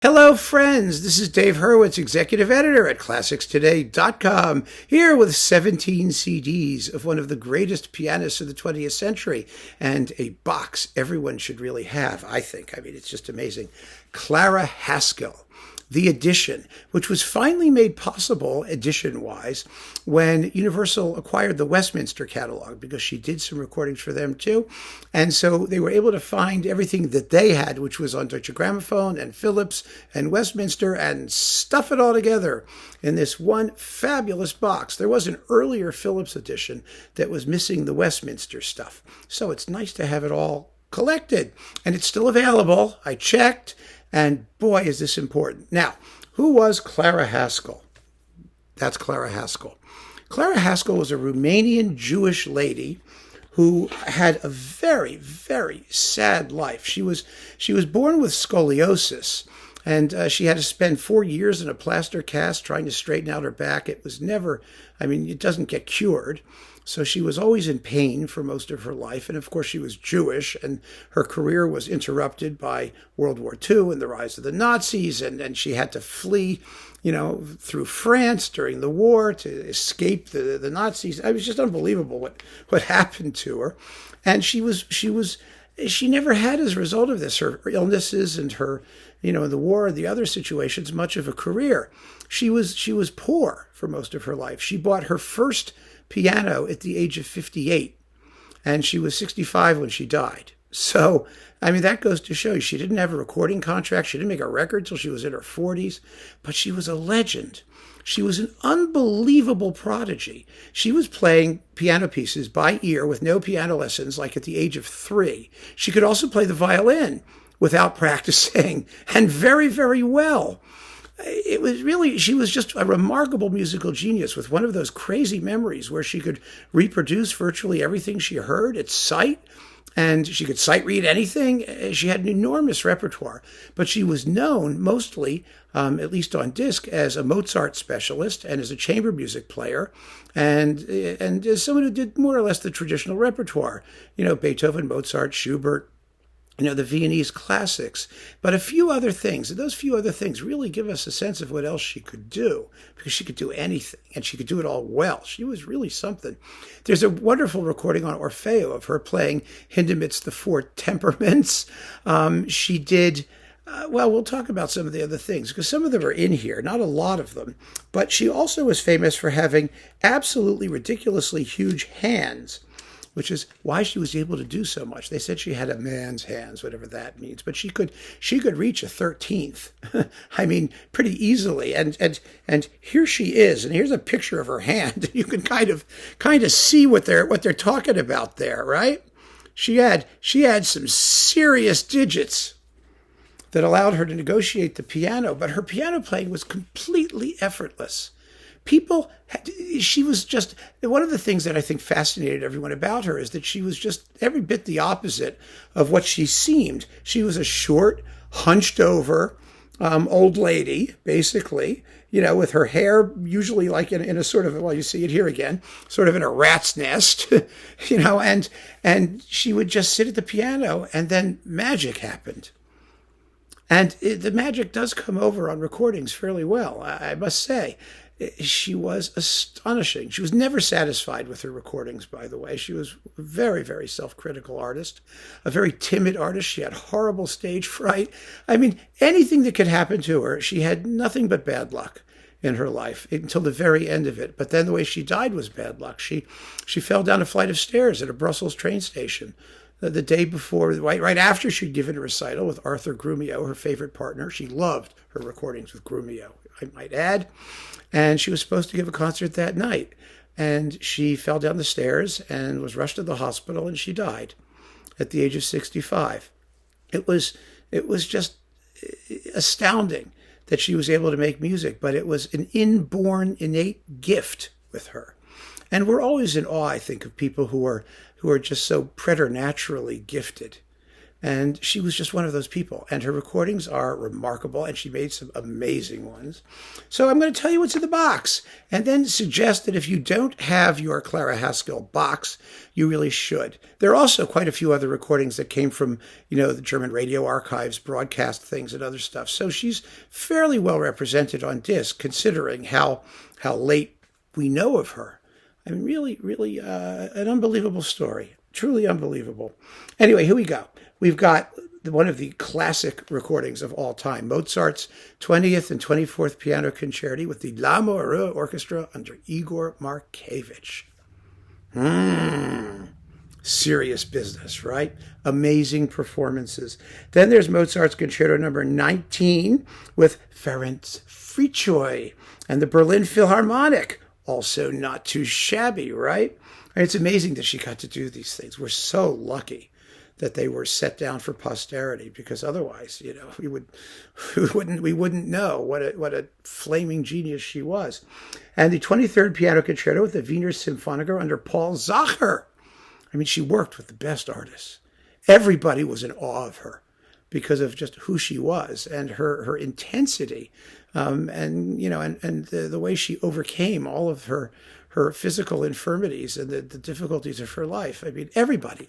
Hello, friends. This is Dave Hurwitz, executive editor at ClassicsToday.com, here with 17 CDs of one of the greatest pianists of the 20th century, and a box everyone should really have, I think. I mean, it's just amazing. Clara Haskil, the edition, which was finally made possible, edition-wise, when Universal acquired the Westminster catalog, because she did some recordings for them too. And so they were able to find everything that they had, which was on Deutsche Grammophon and Philips and Westminster, and stuff it all together in this one fabulous box. There was an earlier Philips edition that was missing the Westminster stuff. So it's nice to have it all collected. And it's still available. I checked. And boy, is this important. Now, who was Clara Haskil? That's Clara Haskil. Clara Haskil was a Romanian Jewish lady who had a very, very sad life. She was born with scoliosis, and she had to spend 4 years in a plaster cast trying to straighten out her back. It was never, it doesn't get cured. So she was always in pain for most of her life. And of course, she was Jewish, and her career was interrupted by World War II and the rise of the Nazis. And she had to flee, through France during the war to escape the Nazis. It was just unbelievable what happened to her. And she never had, as a result of this, her illnesses and her, the war and the other situations, much of a career. She was poor for most of her life. She bought her first piano at the age of 58, and she was 65 when she died. So, that goes to show you, she didn't have a recording contract. She didn't make a record till she was in her 40s, but she was a legend. She was an unbelievable prodigy. She was playing piano pieces by ear with no piano lessons, like at the age of 3. She could also play the violin without practicing, and very, very well. It was really, she was just a remarkable musical genius with one of those crazy memories where she could reproduce virtually everything she heard at sight, and she could sight read anything. She had an enormous repertoire, but she was known mostly, at least on disc, as a Mozart specialist and as a chamber music player, and as someone who did more or less the traditional repertoire, Beethoven, Mozart, Schubert, the Viennese classics, but a few other things. And those few other things really give us a sense of what else she could do, because she could do anything, and she could do it all well. She was really something. There's a wonderful recording on Orfeo of her playing Hindemith's The Four Temperaments. She did, we'll talk about some of the other things, because some of them are in here, not a lot of them. But she also was famous for having absolutely ridiculously huge hands, which is why she was able to do so much. They said she had a man's hands, whatever that means, but she could reach a 13th. Pretty easily. And here she is, and here's a picture of her hand. You can kind of see what they're talking about there, right? She had some serious digits that allowed her to negotiate the piano, but her piano playing was completely effortless. She was just, one of the things that I think fascinated everyone about her is that she was just every bit the opposite of what she seemed. She was a short, hunched over old lady, basically, with her hair usually like in a sort of, you see it here again, sort of in a rat's nest, and she would just sit at the piano, and then magic happened. And the magic does come over on recordings fairly well, I must say. She was astonishing. She was never satisfied with her recordings, by the way. She was a very, very self-critical artist, a very timid artist. She had horrible stage fright. Anything that could happen to her, she had nothing but bad luck in her life until the very end of it. But then the way she died was bad luck. She fell down a flight of stairs at a Brussels train station the day before, right after she'd given a recital with Arthur Grumio, her favorite partner. She loved her recordings with Grumio, I might add. And she was supposed to give a concert that night. And she fell down the stairs and was rushed to the hospital, and she died at the age of 65. It was just astounding that she was able to make music, but it was an inborn, innate gift with her. And we're always in awe, I think, of people who are just so preternaturally gifted. And she was just one of those people. And her recordings are remarkable, and she made some amazing ones. So I'm going to tell you what's in the box, and then suggest that if you don't have your Clara Haskil box, you really should. There are also quite a few other recordings that came from, the German radio archives, broadcast things, and other stuff. So she's fairly well represented on disc, considering how late we know of her. I mean, really an unbelievable story. Truly unbelievable. Anyway, here we go. We've got one of the classic recordings of all time, Mozart's 20th and 24th Piano Concerti with the L'Amoureux Orchestra under Igor Markevich. Serious business, right? Amazing performances. Then there's Mozart's Concerto number 19 with Ferenc Fricsay and the Berlin Philharmonic. Also not too shabby, right? And it's amazing that she got to do these things. We're so lucky that they were set down for posterity, because otherwise, we wouldn't know what a flaming genius she was. And the 23rd Piano Concerto with the Wiener Symphoniker under Paul Zacher. I mean, she worked with the best artists. Everybody was in awe of her because of just who she was and her intensity, and the way she overcame all of her physical infirmities and the difficulties of her life. I mean, everybody.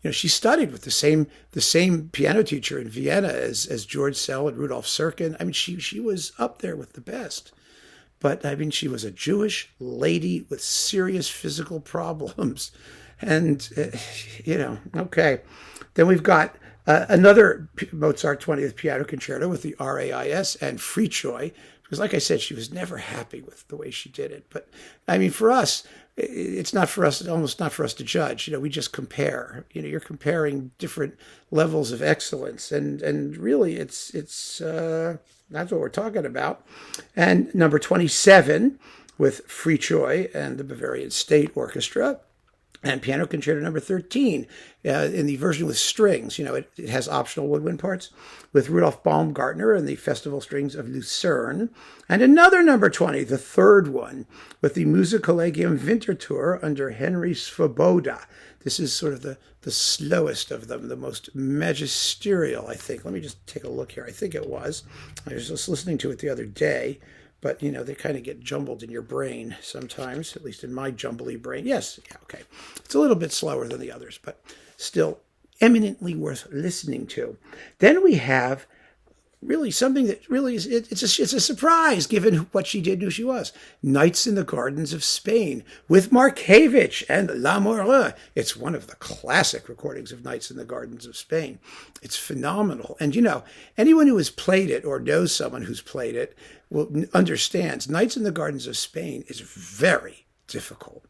She studied with the same piano teacher in Vienna as George Sell and Rudolf Serkin. I mean, she was up there with the best. But I mean, she was a Jewish lady with serious physical problems, and okay. Then we've got another Mozart 20th Piano Concerto with the RAIS and Fricsay, because, like I said, she was never happy with the way she did it. But I mean, for us, it's not for us, almost not for us to judge. We just compare. You're comparing different levels of excellence, and really, it's that's what we're talking about. And number 27 with Fricsay and the Bavarian State Orchestra, and Piano Concerto number 13 in the version with strings. It has optional woodwind parts with Rudolf Baumgartner and the Festival Strings of Lucerne. And another number 20, the third one, with the Musikkollegium Winterthur under Henry Svoboda. This is sort of the slowest of them, the most magisterial, I think. Let me just take a look here. I think it was. I was just listening to it the other day. But, they kind of get jumbled in your brain sometimes, at least in my jumbly brain. Yes, yeah, okay. It's a little bit slower than the others, but still eminently worth listening to. Then we have really something that really is, it's a surprise given what she did and who she was. Nights in the Gardens of Spain with Markevich and L'Amoureux. It's one of the classic recordings of Nights in the Gardens of Spain. It's phenomenal. And, anyone who has played it or knows someone who's played it understands Nights in the Gardens of Spain is very difficult.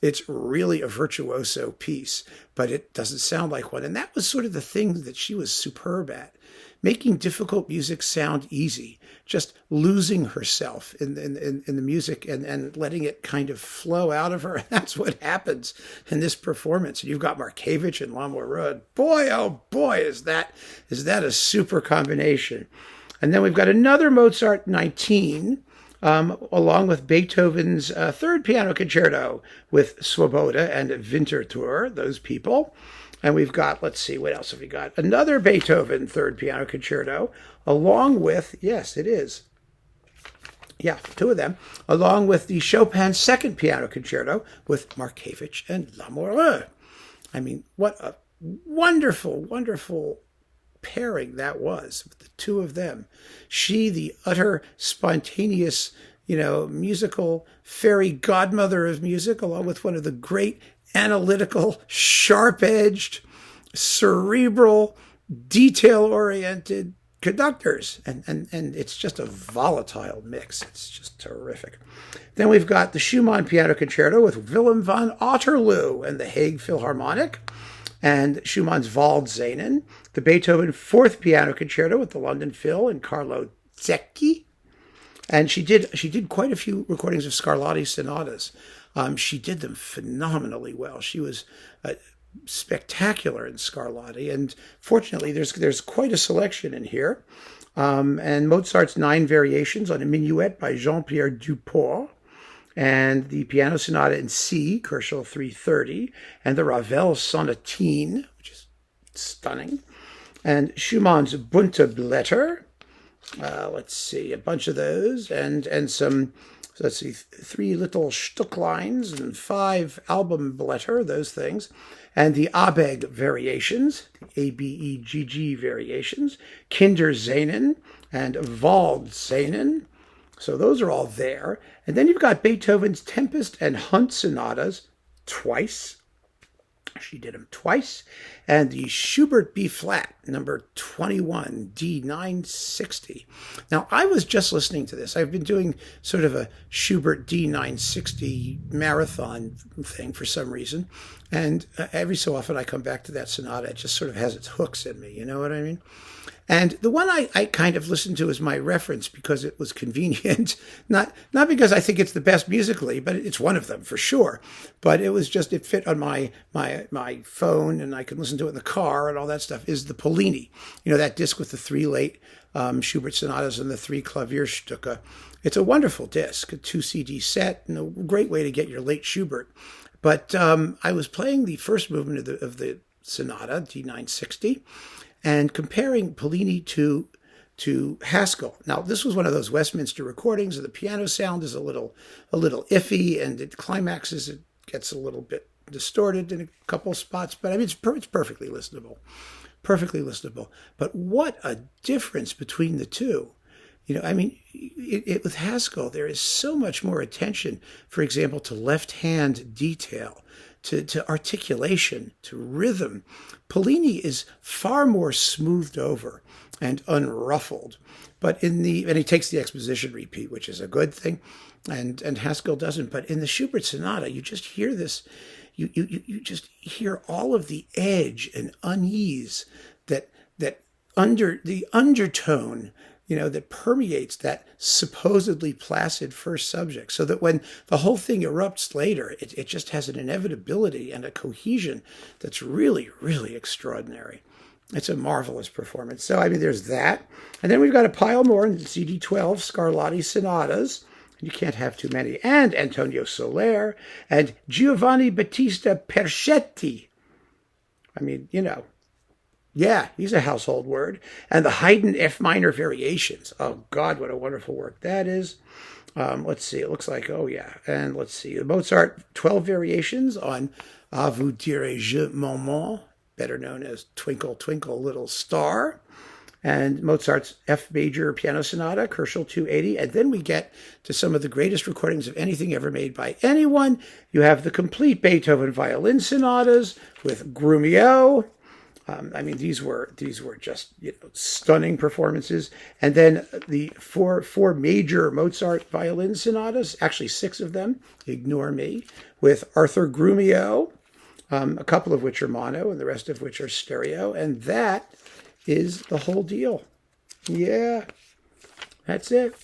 It's really a virtuoso piece, but it doesn't sound like one. And that was sort of the thing that she was superb at, making difficult music sound easy, just losing herself in the music and letting it kind of flow out of her. And that's what happens in this performance. And you've got Markevich and L'Amoureux. Boy, oh boy, is that a super combination. And then we've got another Mozart 19, along with Beethoven's third piano concerto with Svoboda and Winterthur, those people. And we've got, let's see, what else have we got? Another Beethoven third piano concerto, along with, yes, it is. Yeah, two of them, along with the Chopin second piano concerto with Markevich and L'Amoureux. I mean, what a wonderful, wonderful pairing that was with the two of them. She, the utter spontaneous, musical fairy godmother of music, along with one of the great analytical, sharp-edged, cerebral, detail-oriented conductors. And it's just a volatile mix. It's just terrific. Then we've got the Schumann Piano Concerto with Willem van Otterloo and the Hague Philharmonic, and Schumann's Waldsehnen, the Beethoven Fourth Piano Concerto with the London Phil and Carlo Zecchi. And she did quite a few recordings of Scarlatti sonatas. She did them phenomenally well. She was spectacular in Scarlatti, and fortunately, there's quite a selection in here. And Mozart's 9 variations on a minuet by Jean-Pierre Duport, and the Piano Sonata in C, Koelschel 330, and the Ravel Sonatine, which is stunning. And Schumann's Bunte Blätter. Let's see, a bunch of those, and some, so let's see, 3 little Stücklines and 5 Albumblätter, those things, and the Abegg variations, the Abegg variations, Kindersehnen and Waldsehnen. So those are all there. And then you've got Beethoven's Tempest and Hunt sonatas twice. She did them twice. And the Schubert B flat, number 21, D960. Now, I was just listening to this. I've been doing sort of a Schubert D960 marathon thing for some reason. And every so often I come back to that sonata. It just sort of has its hooks in me. You know what I mean? And the one I kind of listened to as my reference because it was convenient, not because I think it's the best musically, but it's one of them for sure. But it was just, it fit on my phone and I can listen to it in the car and all that stuff, is the Pollini. You know, that disc with the 3 late Schubert sonatas and the 3 Klavierstücke. It's a wonderful disc, a 2 CD set, and a great way to get your late Schubert. But I was playing the first movement of the sonata, D960, and comparing Pollini to Haskil. Now, this was one of those Westminster recordings, and the piano sound is a little iffy, and it climaxes, it gets a little bit distorted in a couple spots, but I mean, it's perfectly listenable. Perfectly listenable. But what a difference between the two. You know, I mean, with Haskil, there is so much more attention, for example, to left-hand detail, to articulation, to rhythm. Pollini is far more smoothed over and unruffled. But and he takes the exposition repeat, which is a good thing, and Haskil doesn't. But in the Schubert sonata, you just hear this, you just hear all of the edge and unease that under the undertone, you know, that permeates that supposedly placid first subject, so that when the whole thing erupts later, it just has an inevitability and a cohesion that's really, really extraordinary. It's a marvelous performance. So, I mean, there's that. And then we've got a pile more in CD12, Scarlatti sonatas. You can't have too many. And Antonio Soler and Giovanni Battista Perschetti. I mean, you know, yeah, he's a household word. And the Haydn F minor variations. Oh, God, what a wonderful work that is. Let's see. It looks like, oh, yeah. And let's see. The Mozart 12 variations on À vous dirai-je maman, better known as Twinkle, Twinkle, Little Star. And Mozart's F major piano sonata, Kerschel 280. And then we get to some of the greatest recordings of anything ever made by anyone. You have the complete Beethoven violin sonatas with Grumio. I mean, these were just, you know, stunning performances. And then the four major Mozart violin sonatas, actually 6 of them, ignore me, with Arthur Grumio, a couple of which are mono and the rest of which are stereo. And that is the whole deal. Yeah, that's it.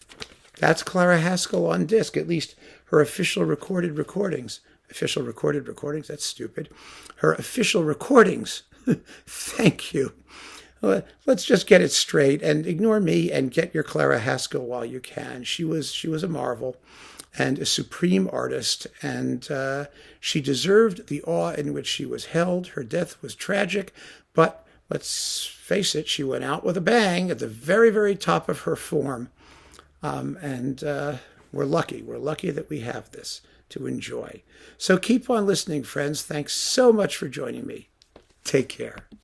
That's Clara Haskil on disc, at least her official recorded recordings. Official recorded recordings? That's stupid. Her official recordings. Thank you. Let's just get it straight and ignore me and get your Clara Haskil while you can. She was a marvel and a supreme artist, and she deserved the awe in which she was held. Her death was tragic, but let's face it, she went out with a bang at the very, very top of her form. And we're lucky. We're lucky that we have this to enjoy. So keep on listening, friends. Thanks so much for joining me. Take care.